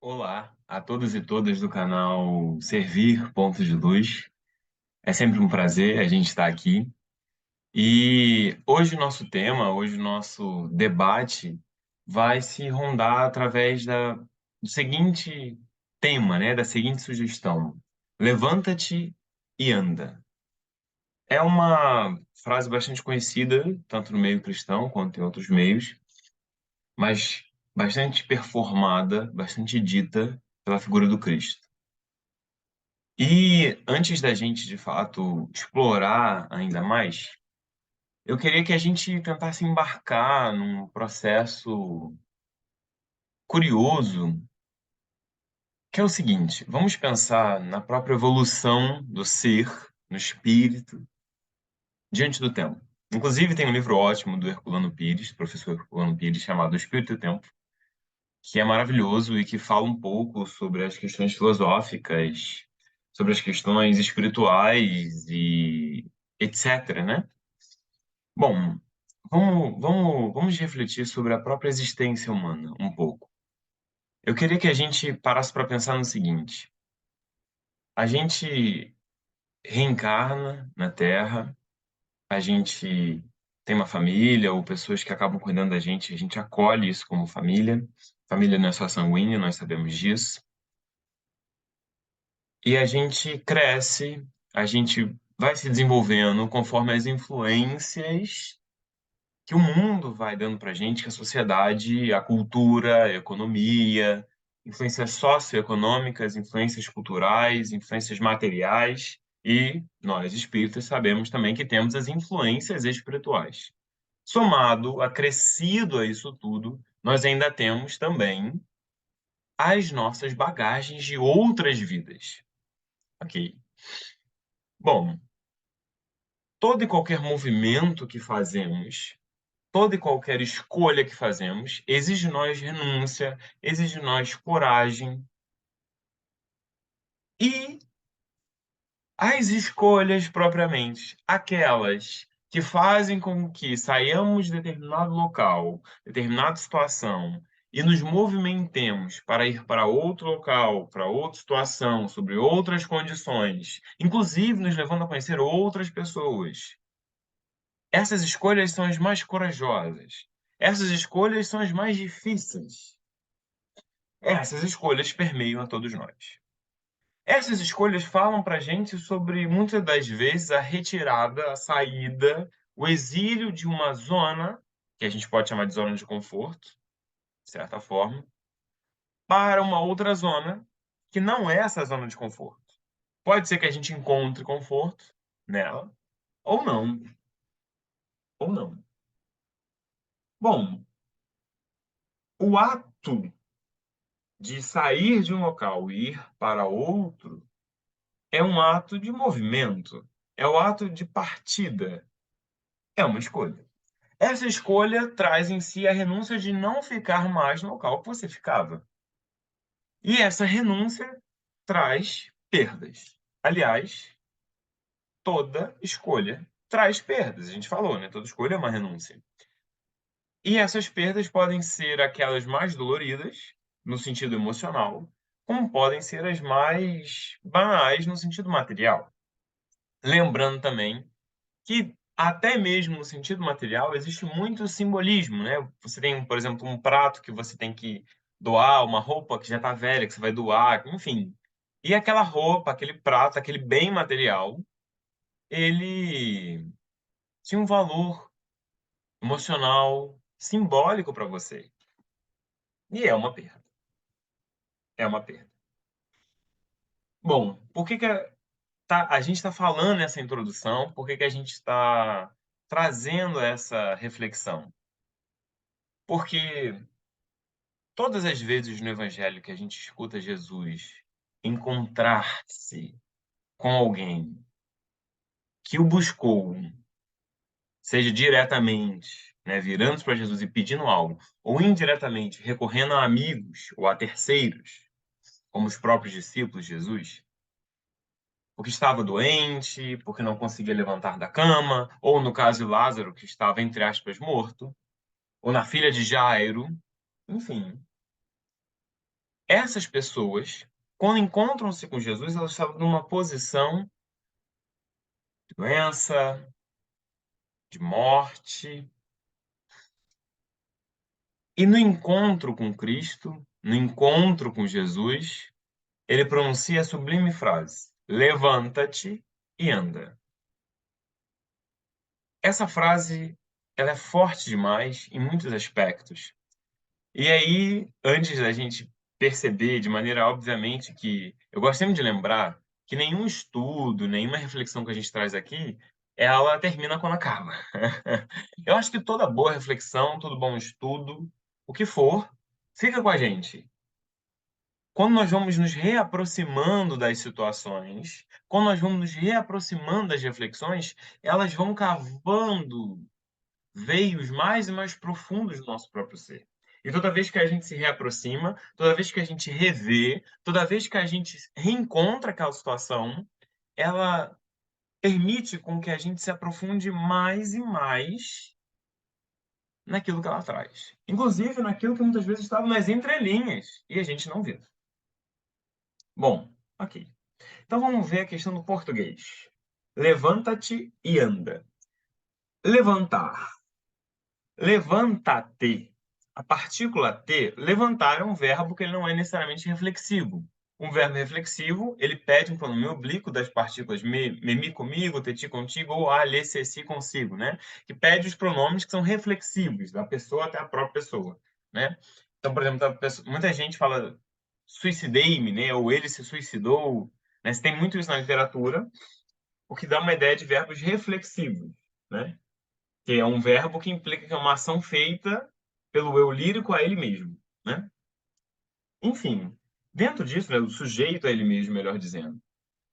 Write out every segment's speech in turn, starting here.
Olá a todos e todas do canal Servir Pontos de Luz. É sempre um prazer a gente estar aqui. E hoje o nosso tema, hoje o nosso debate vai se rondar através do seguinte tema, né, da seguinte sugestão: levanta-te e anda. É uma frase bastante conhecida, tanto no meio cristão quanto em outros meios, mas bastante performada, bastante dita pela figura do Cristo. E antes da gente, de fato, explorar ainda mais, eu queria que a gente tentasse embarcar num processo curioso, que é o seguinte: vamos pensar na própria evolução do ser, no espírito, diante do tempo. Inclusive, tem um livro ótimo do Herculano Pires, professor Herculano Pires, chamado O Espírito e o Tempo, que é maravilhoso e que fala um pouco sobre as questões filosóficas, sobre as questões espirituais e etc, né? Bom, vamos refletir sobre a própria existência humana um pouco. Eu queria que a gente parasse para pensar no seguinte: a gente reencarna na Terra, a gente tem uma família ou pessoas que acabam cuidando da gente, a gente acolhe isso como família. Família não é só sanguínea, nós sabemos disso. E a gente cresce, a gente vai se desenvolvendo conforme as influências que o mundo vai dando para a gente, que a sociedade, a cultura, a economia, influências socioeconômicas, influências culturais, influências materiais, e nós, espíritas, sabemos também que temos as influências espirituais. Somado, acrescido a isso tudo, nós ainda temos também as nossas bagagens de outras vidas. Ok? Bom, todo e qualquer movimento que fazemos, toda e qualquer escolha que fazemos, exige de nós renúncia, exige de nós coragem. E as escolhas propriamente, aquelas que fazem com que saiamos de determinado local, determinada situação, e nos movimentemos para ir para outro local, para outra situação, sobre outras condições, inclusive nos levando a conhecer outras pessoas. Essas escolhas são as mais corajosas. Essas escolhas são as mais difíceis. Essas escolhas permeiam a todos nós. Essas escolhas falam para a gente sobre, muitas das vezes, a retirada, a saída, o exílio de uma zona, que a gente pode chamar de zona de conforto, de certa forma, para uma outra zona, que não é essa zona de conforto. Pode ser que a gente encontre conforto nela, ou não, ou não. Bom, o ato de sair de um local e ir para outro é um ato de movimento, é o ato de partida, é uma escolha. Essa escolha traz em si a renúncia de não ficar mais no local que você ficava. E essa renúncia traz perdas. Aliás, toda escolha traz perdas. A gente falou, né? Toda escolha é uma renúncia. E essas perdas podem ser aquelas mais doloridas, no sentido emocional, como podem ser as mais banais, no sentido material. Lembrando também que até mesmo no sentido material existe muito simbolismo, né? Você tem, por exemplo, um prato que você tem que doar, uma roupa que já está velha, que você vai doar, enfim. E aquela roupa, aquele prato, aquele bem material, ele tinha um valor emocional, simbólico para você. E é uma perda. É uma perda. Bom, por que que a gente está falando nessa introdução? Por que que a gente está trazendo essa reflexão? Porque todas as vezes no Evangelho que a gente escuta Jesus encontrar-se com alguém que o buscou, seja diretamente, né, virando para Jesus e pedindo algo, ou indiretamente recorrendo a amigos ou a terceiros, como os próprios discípulos de Jesus, porque estava doente, porque não conseguia levantar da cama, ou no caso de Lázaro, que estava, entre aspas, morto, ou na filha de Jairo, enfim. Essas pessoas, quando encontram-se com Jesus, elas estavam numa posição de doença, de morte, e no encontro com Cristo, no encontro com Jesus, ele pronuncia a sublime frase: levanta-te e anda. Essa frase, ela é forte demais em muitos aspectos. E aí, antes da gente perceber de maneira obviamente que eu gosto sempre de lembrar que nenhum estudo, nenhuma reflexão que a gente traz aqui, ela termina quando acaba. Eu acho que toda boa reflexão, todo bom estudo, o que for, fica com a gente. Quando nós vamos nos reaproximando das situações, quando nós vamos nos reaproximando das reflexões, elas vão cavando veios mais e mais profundos do nosso próprio ser. E toda vez que a gente se reaproxima, toda vez que a gente revê, toda vez que a gente reencontra aquela situação, ela permite com que a gente se aprofunde mais e mais naquilo que ela traz. Inclusive naquilo que muitas vezes estava nas entrelinhas e a gente não viu. Bom, ok. Então vamos ver a questão do português. Levanta-te e anda. Levantar. Levanta-te. A partícula T, levantar é um verbo que ele não é necessariamente reflexivo. Um verbo reflexivo, ele pede um pronome oblíquo das partículas me comigo, te ti contigo, ou a, lhe, se, si consigo, né? Que pede os pronomes que são reflexivos, da pessoa até a própria pessoa, né? Então, por exemplo, muita gente fala suicidei-me, né? Ou ele se suicidou, né? Você tem muito isso na literatura, o que dá uma ideia de verbos reflexivos, né? Que é um verbo que implica que é uma ação feita pelo eu lírico a ele mesmo, né? Enfim, dentro disso, né, o sujeito a ele mesmo, melhor dizendo.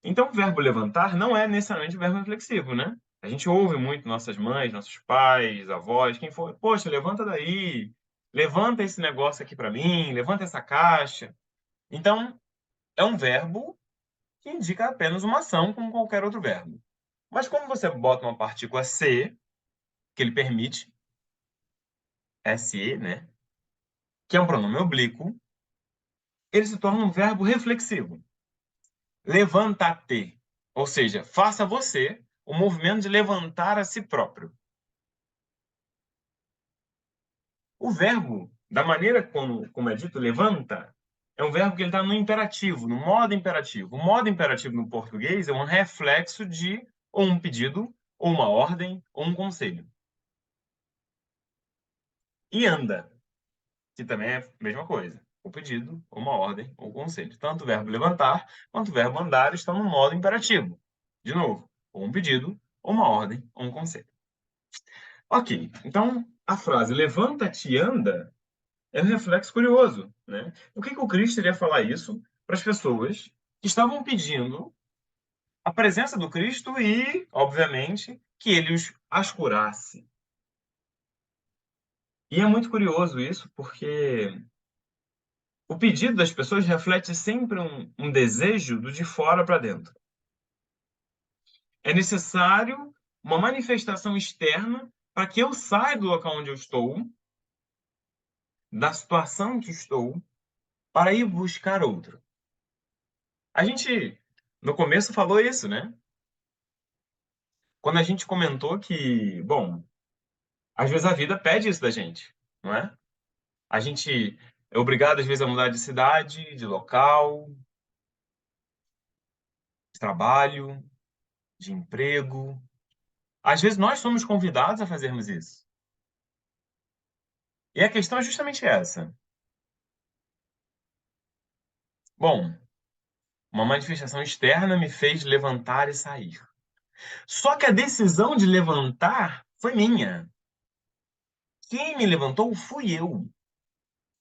Então, o verbo levantar não é necessariamente um verbo reflexivo, né? A gente ouve muito nossas mães, nossos pais, avós, quem for, poxa, levanta daí, levanta esse negócio aqui para mim, levanta essa caixa. Então, é um verbo que indica apenas uma ação, como qualquer outro verbo. Mas quando você bota uma partícula se, que ele permite, se, né? Que é um pronome oblíquo, ele se torna um verbo reflexivo. Levanta-te, ou seja, faça você o movimento de levantar a si próprio. O verbo, da maneira como é dito, levanta, é um verbo que ele está no imperativo, no modo imperativo. O modo imperativo no português é um reflexo de ou um pedido, ou uma ordem, ou um conselho. E anda, que também é a mesma coisa. O pedido, uma ordem ou conselho. Tanto o verbo levantar quanto o verbo andar estão no modo imperativo. De novo, ou um pedido, ou uma ordem ou um conselho. Ok, então a frase levanta-te e anda é um reflexo curioso, né? Por que o Cristo iria falar isso para as pessoas que estavam pedindo a presença do Cristo e, obviamente, que ele as curasse? E é muito curioso isso, porque o pedido das pessoas reflete sempre um desejo do de fora para dentro. É necessário uma manifestação externa para que eu saia do local onde eu estou, da situação em que estou, para ir buscar outro. A gente, no começo, falou isso, né? Quando a gente comentou que, bom, às vezes a vida pede isso da gente, não é? A gente é obrigado, às vezes, a mudar de cidade, de local, de trabalho, de emprego. Às vezes nós somos convidados a fazermos isso. E a questão é justamente essa. Bom, uma manifestação externa me fez levantar e sair. Só que a decisão de levantar foi minha. Quem me levantou fui eu.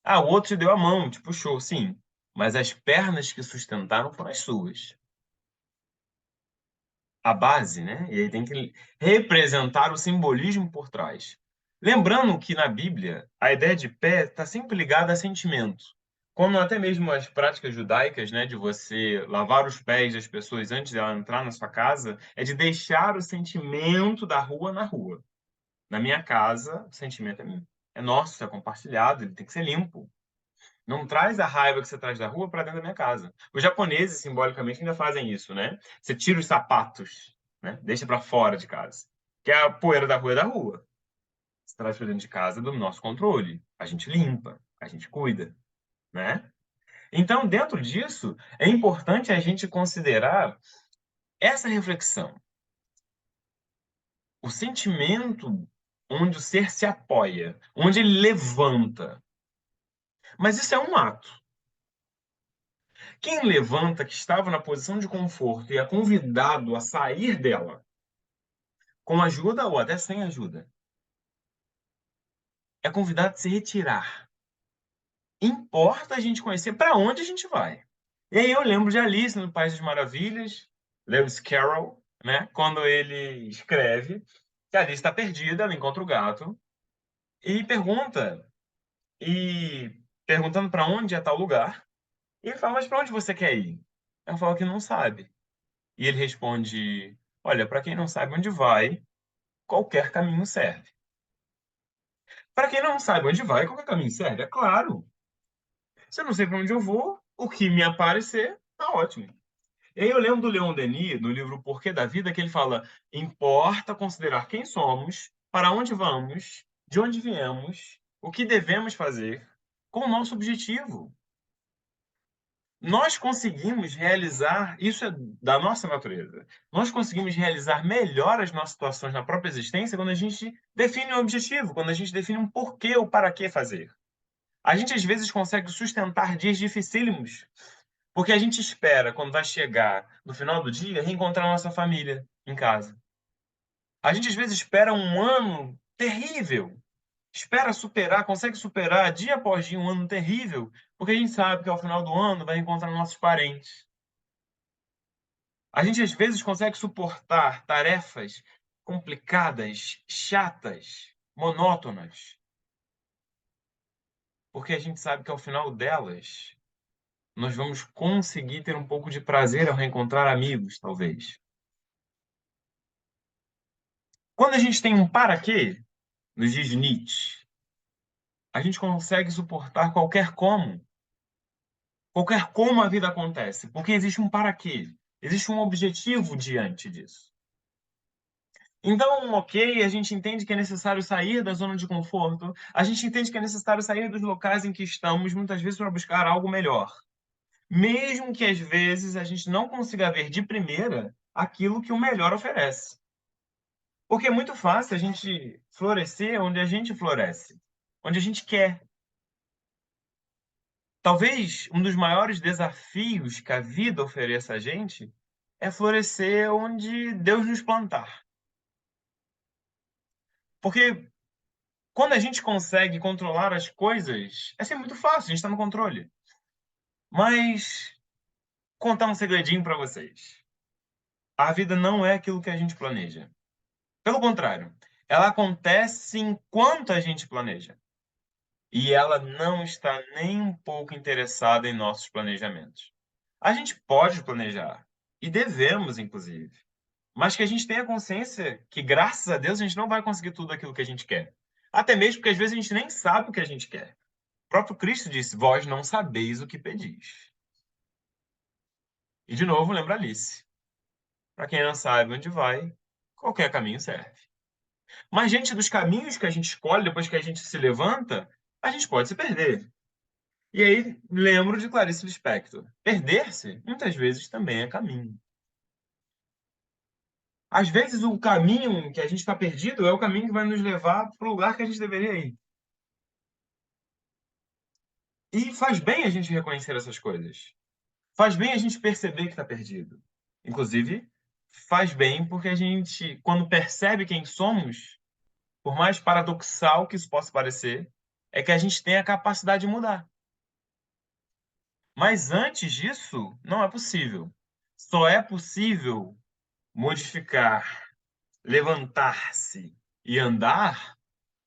Ah, o outro te deu a mão, te puxou, sim. Mas as pernas que sustentaram foram as suas. A base, né? E aí tem que representar o simbolismo por trás. Lembrando que na Bíblia a ideia de pé está sempre ligada a sentimento. Como até mesmo as práticas judaicas, né, de você lavar os pés das pessoas antes de ela entrar na sua casa, é de deixar o sentimento da rua na rua. Na minha casa, o sentimento é nosso, é compartilhado, ele tem que ser limpo. Não traz a raiva que você traz da rua para dentro da minha casa. Os japoneses, simbolicamente, ainda fazem isso, né? Você tira os sapatos, né? Deixa para fora de casa. Que a poeira da rua é da rua. Você traz para dentro de casa do nosso controle. A gente limpa, a gente cuida, né? Então, dentro disso, é importante a gente considerar essa reflexão. O sentimento onde o ser se apoia, onde ele levanta. Mas isso é um ato. Quem levanta, que estava na posição de conforto e é convidado a sair dela, com ajuda ou até sem ajuda, é convidado a se retirar. Importa a gente conhecer para onde a gente vai. E aí eu lembro de Alice no País das Maravilhas, Lewis Carroll, né? Quando ele escreve que a Alice está perdida, ela encontra o gato e e perguntando para onde é tal lugar, e ele fala, mas para onde você quer ir? Ela fala que não sabe. E ele responde, olha, para quem não sabe onde vai, qualquer caminho serve. Para quem não sabe onde vai, qualquer caminho serve, é claro. Se eu não sei para onde eu vou, o que me aparecer, tá ótimo. E aí eu lembro do Leon Denis, no livro O Porquê da Vida, que ele fala: importa considerar quem somos, para onde vamos, de onde viemos, o que devemos fazer, com o nosso objetivo. Nós conseguimos realizar, isso é da nossa natureza, nós conseguimos realizar melhor as nossas situações na própria existência quando a gente define um objetivo, quando a gente define um porquê ou para que fazer. A gente às vezes consegue sustentar dias dificílimos, porque a gente espera, quando vai chegar no final do dia, reencontrar a nossa família em casa. A gente às vezes espera um ano terrível, espera superar, consegue superar dia após dia um ano terrível, porque a gente sabe que ao final do ano vai encontrar nossos parentes. A gente às vezes consegue suportar tarefas complicadas, chatas, monótonas, porque a gente sabe que ao final delas nós vamos conseguir ter um pouco de prazer ao reencontrar amigos, talvez. Quando a gente tem um para quê, nos diz Nietzsche, a gente consegue suportar qualquer como a vida acontece, porque existe um para quê, existe um objetivo diante disso. Então, ok, a gente entende que é necessário sair da zona de conforto, a gente entende que é necessário sair dos locais em que estamos, muitas vezes para buscar algo melhor. Mesmo que às vezes a gente não consiga ver de primeira aquilo que o melhor oferece. Porque é muito fácil a gente florescer onde a gente floresce, onde a gente quer. Talvez um dos maiores desafios que a vida ofereça a gente é florescer onde Deus nos plantar. Porque quando a gente consegue controlar as coisas, é sempre muito fácil, a gente está no controle. Mas contar um segredinho para vocês. A vida não é aquilo que a gente planeja. Pelo contrário, ela acontece enquanto a gente planeja. E ela não está nem um pouco interessada em nossos planejamentos. A gente pode planejar, e devemos, inclusive, mas que a gente tenha consciência que, graças a Deus, a gente não vai conseguir tudo aquilo que a gente quer. Até mesmo porque às vezes a gente nem sabe o que a gente quer. O próprio Cristo disse: Vós não sabeis o que pedis. E de novo, lembra Alice: para quem não sabe onde vai, qualquer caminho serve. Mas diante dos caminhos que a gente escolhe depois que a gente se levanta, a gente pode se perder. E aí lembro de Clarice Lispector: perder-se muitas vezes também é caminho. Às vezes o caminho que a gente está perdido é o caminho que vai nos levar para o lugar que a gente deveria ir. E faz bem a gente reconhecer essas coisas. Faz bem a gente perceber que está perdido. Inclusive, faz bem porque a gente, quando percebe quem somos, por mais paradoxal que isso possa parecer, é que a gente tem a capacidade de mudar. Mas antes disso, não é possível. Só é possível modificar, levantar-se e andar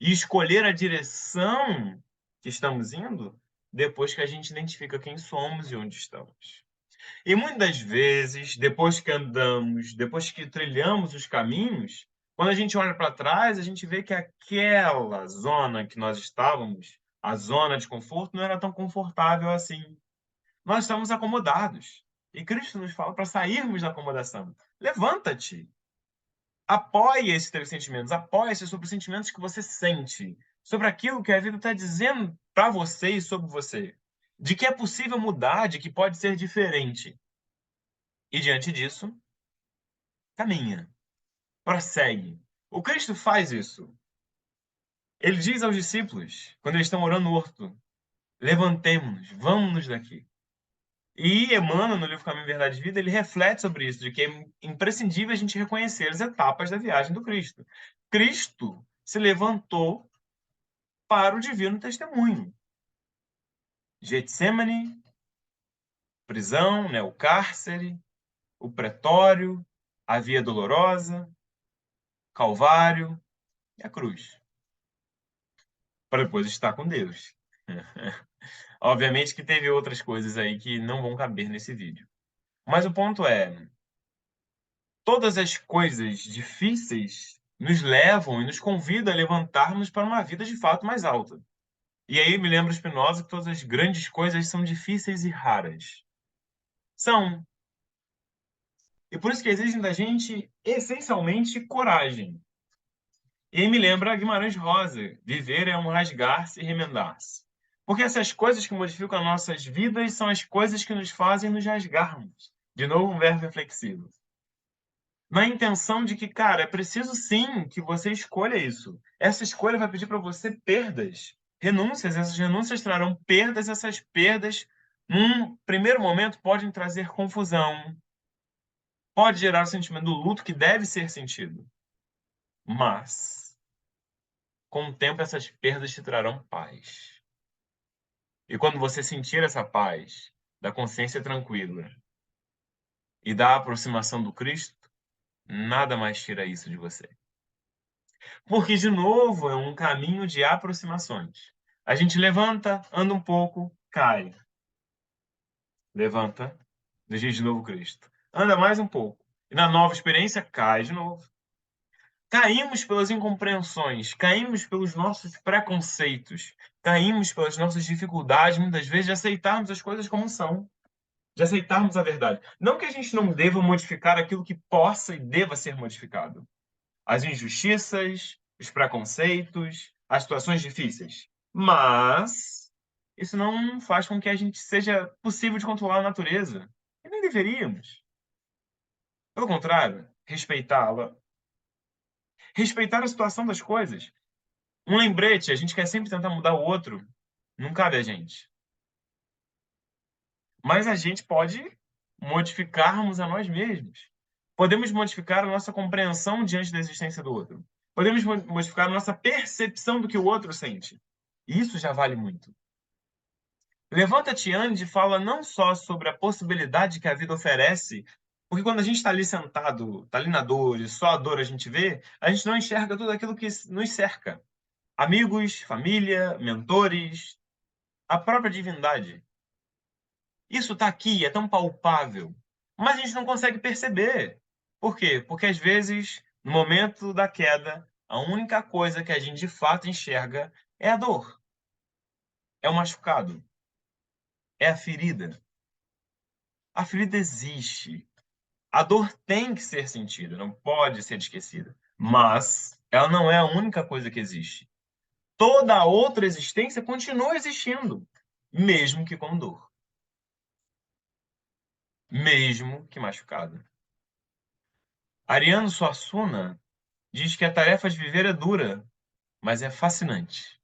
e escolher a direção que estamos indo depois que a gente identifica quem somos e onde estamos. E muitas das vezes, depois que andamos, depois que trilhamos os caminhos, quando a gente olha para trás, a gente vê que aquela zona que nós estávamos A zona de conforto não era tão confortável assim. Nós estamos acomodados. E Cristo nos fala para sairmos da acomodação. Levanta-te. Apoie esses teus sentimentos. Apoie-se sobre os sentimentos que você sente. Sobre aquilo que a vida está dizendo para você e sobre você. De que é possível mudar, de que pode ser diferente. E diante disso, caminha. Prossegue. O Cristo faz isso. Ele diz aos discípulos, quando eles estão orando no horto: levantemo-nos, vamos daqui. E Emmanuel, no livro Caminho, Verdade e Vida, ele reflete sobre isso, de que é imprescindível a gente reconhecer as etapas da viagem do Cristo. Cristo se levantou para o divino testemunho. Getsemane, prisão, né, o cárcere, o pretório, a via dolorosa, Calvário e a cruz, para depois estar com Deus. Obviamente que teve outras coisas aí que não vão caber nesse vídeo. Mas o ponto é, todas as coisas difíceis nos levam e nos convidam a levantarmos para uma vida de fato mais alta. E aí me lembra Spinoza que todas as grandes coisas são difíceis e raras. São. E por isso que exigem da gente, essencialmente, coragem. E aí me lembra Guimarães Rosa: viver é um rasgar-se e remendar-se. Porque essas coisas que modificam as nossas vidas são as coisas que nos fazem nos rasgarmos. De novo, um verbo reflexivo. Na intenção de que, cara, é preciso sim que você escolha isso. Essa escolha vai pedir para você perdas, renúncias. Essas renúncias trarão perdas. Essas perdas, num primeiro momento, podem trazer confusão, pode gerar o sentimento do luto que deve ser sentido. Mas, com o tempo, essas perdas te trarão paz. E quando você sentir essa paz, da consciência tranquila e da aproximação do Cristo, nada mais tira isso de você. Porque, de novo, é um caminho de aproximações. A gente levanta, anda um pouco, cai. Levanta, diz de novo Cristo. Anda mais um pouco. E na nova experiência, cai de novo. Caímos pelas incompreensões, caímos pelos nossos preconceitos, caímos pelas nossas dificuldades, muitas vezes, de aceitarmos as coisas como são, de aceitarmos a verdade. Não que a gente não deva modificar aquilo que possa e deva ser modificado. As injustiças, os preconceitos, as situações difíceis. Mas isso não faz com que a gente seja possível de controlar a natureza. E nem deveríamos. Pelo contrário, respeitá-la. Respeitar a situação das coisas. Um lembrete, a gente quer sempre tentar mudar o outro. Não cabe a gente. Mas a gente pode modificarmos a nós mesmos. Podemos modificar a nossa compreensão diante da existência do outro. Podemos modificar a nossa percepção do que o outro sente. E isso já vale muito. Levanta-te, ande, fala não só sobre a possibilidade que a vida oferece, porque quando a gente está ali sentado, está ali na dor, e só a dor a gente vê, a gente não enxerga tudo aquilo que nos cerca. Amigos, família, mentores, a própria divindade. Isso está aqui, é tão palpável, mas a gente não consegue perceber. Por quê? Porque às vezes, no momento da queda, a única coisa que a gente de fato enxerga é a dor, é o machucado, é a ferida. A ferida existe. A dor tem que ser sentida, não pode ser esquecida. Mas ela não é a única coisa que existe. Toda a outra existência continua existindo, mesmo que com dor, mesmo que machucado. Ariano Suassuna diz que a tarefa de viver é dura, mas é fascinante.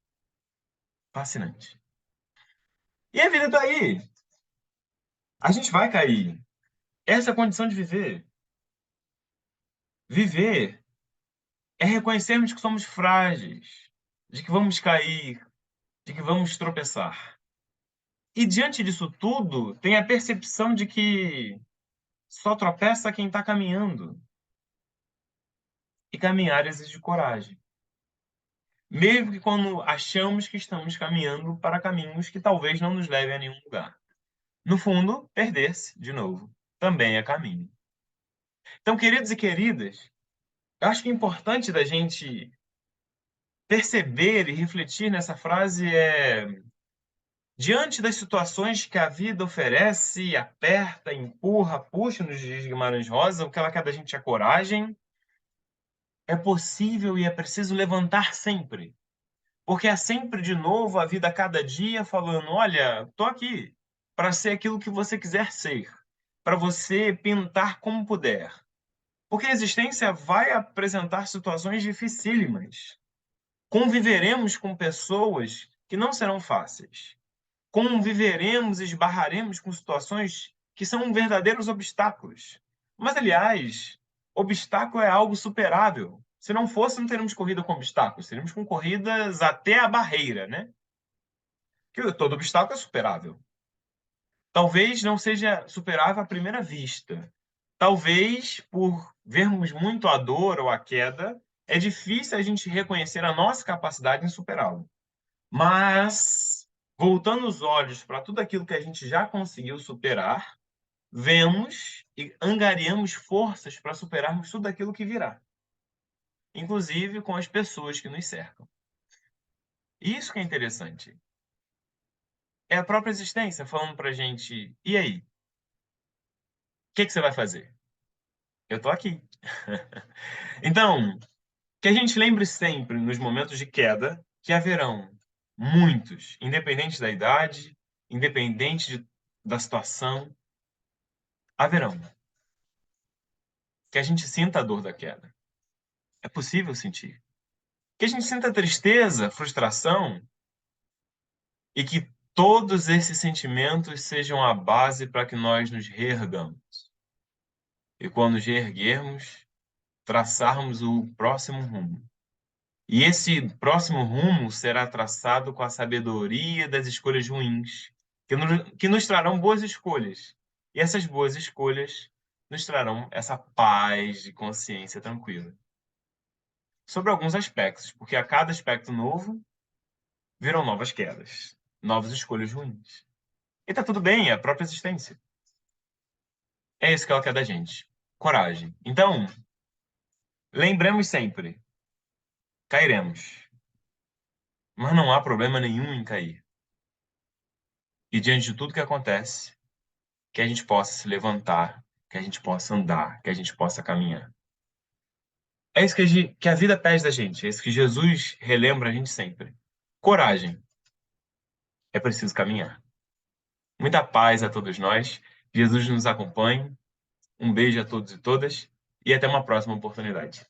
Fascinante. E a vida tá aí. A gente vai cair. Essa é a condição de viver. Viver é reconhecermos que somos frágeis, de que vamos cair, de que vamos tropeçar. E diante disso tudo, tem a percepção de que só tropeça quem está caminhando. E caminhar exige coragem. Mesmo que quando achamos que estamos caminhando para caminhos que talvez não nos levem a nenhum lugar. No fundo, perder-se, de novo, também é caminho. Então, queridos e queridas, eu acho que é importante da gente perceber e refletir nessa frase é: diante das situações que a vida oferece, aperta, empurra, puxa, nos dias de Guimarães Rosa, o que ela quer da gente é coragem. É possível e é preciso levantar sempre. Porque é sempre de novo a vida a cada dia falando: olha, tô aqui para ser aquilo que você quiser ser, para você pintar como puder. Porque a existência vai apresentar situações dificílimas. Conviveremos com pessoas que não serão fáceis. Conviveremos e esbarraremos com situações que são verdadeiros obstáculos. Mas, aliás, obstáculo é algo superável. Se não fosse, não teríamos corrida com obstáculos, teríamos com corridas até a barreira, né? Que todo obstáculo é superável. Talvez não seja superável à primeira vista. Talvez, por vermos muito a dor ou a queda, é difícil a gente reconhecer a nossa capacidade em superá-lo. Mas, voltando os olhos para tudo aquilo que a gente já conseguiu superar, vemos e angariamos forças para superarmos tudo aquilo que virá, inclusive com as pessoas que nos cercam. Isso que é interessante. É a própria existência falando para a gente: e aí? O que você vai fazer? Eu estou aqui. Então, que a gente lembre sempre, nos momentos de queda, que haverão muitos, independente da idade, independente da situação, haverão. Que a gente sinta a dor da queda. É possível sentir. Que a gente sinta tristeza, frustração e que todos esses sentimentos sejam a base para que nós nos reergamos. E quando nos reerguermos, traçarmos o próximo rumo. E esse próximo rumo será traçado com a sabedoria das escolhas ruins, que nos trarão boas escolhas. E essas boas escolhas nos trarão essa paz de consciência tranquila. Sobre alguns aspectos, porque a cada aspecto novo virão novas quedas, novas escolhas ruins. E tá tudo bem, é a própria existência. É isso que ela quer da gente. Coragem. Então, lembremos sempre, cairemos, mas não há problema nenhum em cair. E diante de tudo que acontece, que a gente possa se levantar, que a gente possa andar, que a gente possa caminhar. É isso que a vida pede da gente, é isso que Jesus relembra a gente sempre. Coragem. É preciso caminhar. Muita paz a todos nós. Jesus nos acompanhe. Um beijo a todos e todas e até uma próxima oportunidade.